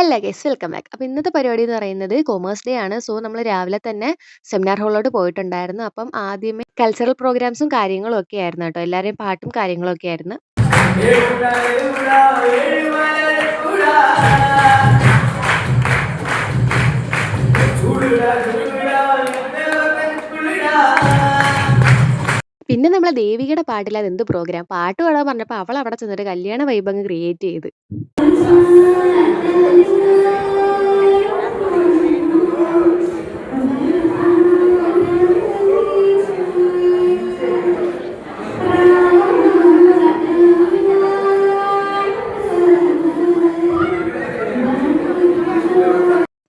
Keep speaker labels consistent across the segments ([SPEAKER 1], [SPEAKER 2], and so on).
[SPEAKER 1] Hello guys welcome back. അപ്പോൾ ഇന്നത്തെ പരിപാടി എന്ന് പറയുന്നത് കൊമേഴ്സ് ഡേ ആണ്. സോ നമ്മൾ രാവിലെ തന്നെ സെമിനാർ ഹാളിലോട്ട് പോയിട്ടുണ്ടായിരുന്നു. അപ്പം ആദ്യമേ കൾച്ചറൽ പ്രോഗ്രാംസും കാര്യങ്ങളും ഒക്കെ ആയിരുന്നു കേട്ടോ. എല്ലാവരെയും പാട്ടും കാര്യങ്ങളും ഒക്കെ ആയിരുന്നു. പിന്നെ നമ്മളെ ദേവികയുടെ പാട്ടില്ലാതെ എന്ത് പ്രോഗ്രാം, പാട്ട് പാടാൻ പറഞ്ഞപ്പോൾ അവൾ അവിടെ ചെന്നിട്ട് കല്യാണ വൈബ് അങ്ങ് ക്രിയേറ്റ് ചെയ്ത്.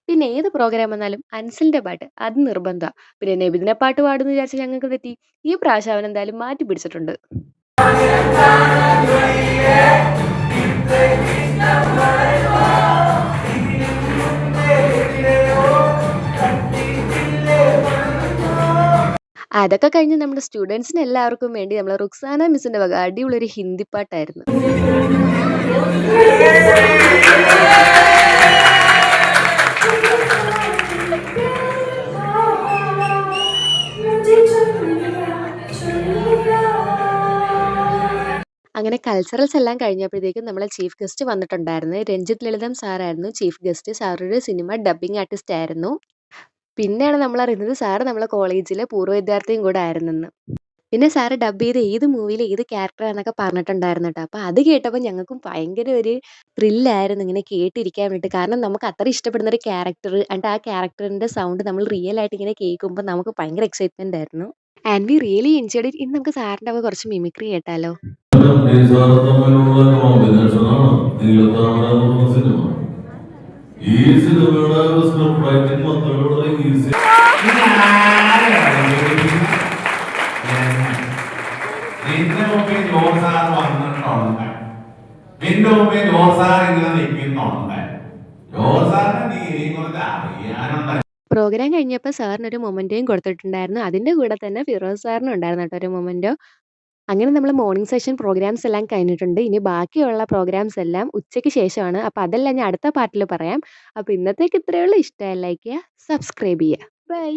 [SPEAKER 1] പിന്നെ ഏത് പ്രോഗ്രാം വന്നാലും അൻസലിന്റെ പാട്ട് അത് നിർബന്ധമാണ്. പിന്നെ നബിദിന പാട്ട് പാടുന്നു വിചാരിച്ചാൽ ഞങ്ങൾക്ക് തെറ്റി. ഈ പ്രാവശ്യം അവൻ എന്തായാലും മാറ്റി പിടിച്ചിട്ടുണ്ട്. അതൊക്കെ കഴിഞ്ഞ് നമ്മുടെ സ്റ്റുഡൻസിന് എല്ലാവർക്കും വേണ്ടി നമ്മളെ റുക്സാന മിസ്സിന്റെ വക അടിപൊളിയൊരു ഹിന്ദി പാട്ടായിരുന്നു. അങ്ങനെ കൾച്ചറൽസ് എല്ലാം കഴിഞ്ഞപ്പോഴത്തേക്കും നമ്മളെ ചീഫ് ഗസ്റ്റ് വന്നിട്ടുണ്ടായിരുന്നു. രഞ്ജിത്ത് ലളിതം സാറായിരുന്നു ചീഫ് ഗസ്റ്റ്. സാറൊരു സിനിമ ഡബ്ബിംഗ് ആർട്ടിസ്റ്റ് ആയിരുന്നു. പിന്നെയാണ് നമ്മൾ അറിയുന്നത് സാറ് നമ്മളെ കോളേജിലെ പൂർവ്വ വിദ്യാർത്ഥിയും കൂടെ ആയിരുന്നെന്ന്. പിന്നെ സാറ് ഡബ് ചെയ്ത് ഏത് മൂവിയിൽ ഏത് ക്യാരക്ടറാന്നൊക്കെ പറഞ്ഞിട്ടുണ്ടായിരുന്നു കേട്ടോ. അപ്പോൾ അത് കേട്ടപ്പോൾ ഞങ്ങൾക്കും ഭയങ്കര ഒരു ത്രില്ലായിരുന്നു ഇങ്ങനെ കേട്ടിരിക്കാൻ വേണ്ടിയിട്ട്. കാരണം നമുക്ക് അത്ര ഇഷ്ടപ്പെടുന്ന ഒരു ക്യാരക്ടർ എന്നിട്ട് ആ ക്യാരക്ടറിൻ്റെ സൗണ്ട് നമ്മൾ റിയൽ ആയിട്ട് ഇങ്ങനെ കേൾക്കുമ്പോൾ നമുക്ക് ഭയങ്കര എക്സൈറ്റ്മെൻ്റ് ആയിരുന്നു. And we really enjoyed it. ഇന്ന് നമുക്ക് സാറിൻ്റെ അപ്പോൾ കുറച്ച് മിമിക്രി കേട്ടാലോ. ഈ സിനിമയുടെ സ്ക്രിപ്റ്റ് റൈറ്റിംഗ് മെത്തേഡ് വളരെ ഈസി. നിന്റെ മുമ്പിൽ ജോസാർ വന്നിട്ടുണ്ട്, നിന്റെ മുമ്പിൽ ജോസാർ ഇങ്ങനെ നിൽക്കുന്നുണ്ട്, ജോസാറിന് നീ കുറച്ച് അറിയാനുണ്ട്. പ്രോഗ്രാം കഴിഞ്ഞപ്പോൾ സാറിനൊരു മൊമെന്റോയും കൊടുത്തിട്ടുണ്ടായിരുന്നു. അതിന്റെ കൂടെ തന്നെ ഫിറോസ് സാറിനും ഉണ്ടായിരുന്നു കേട്ടോ ഒരു മൊമെന്റോ. അങ്ങനെ നമ്മൾ മോർണിംഗ് സെഷൻ പ്രോഗ്രാംസ് എല്ലാം കഴിഞ്ഞിട്ടുണ്ട്. ഇനി ബാക്കിയുള്ള പ്രോഗ്രാംസ് എല്ലാം ഉച്ചയ്ക്ക് ശേഷമാണ്. അപ്പോൾ അതെല്ലാം ഞാൻ അടുത്ത പാർട്ടിൽ പറയാം. അപ്പോൾ ഇന്നത്തേക്ക് ഇത്രയേ ഉള്ളൂ. ഇഷ്ടമായി ലൈക്ക് ചെയ്യുക, സബ്സ്ക്രൈബ് ചെയ്യുക. ബൈ.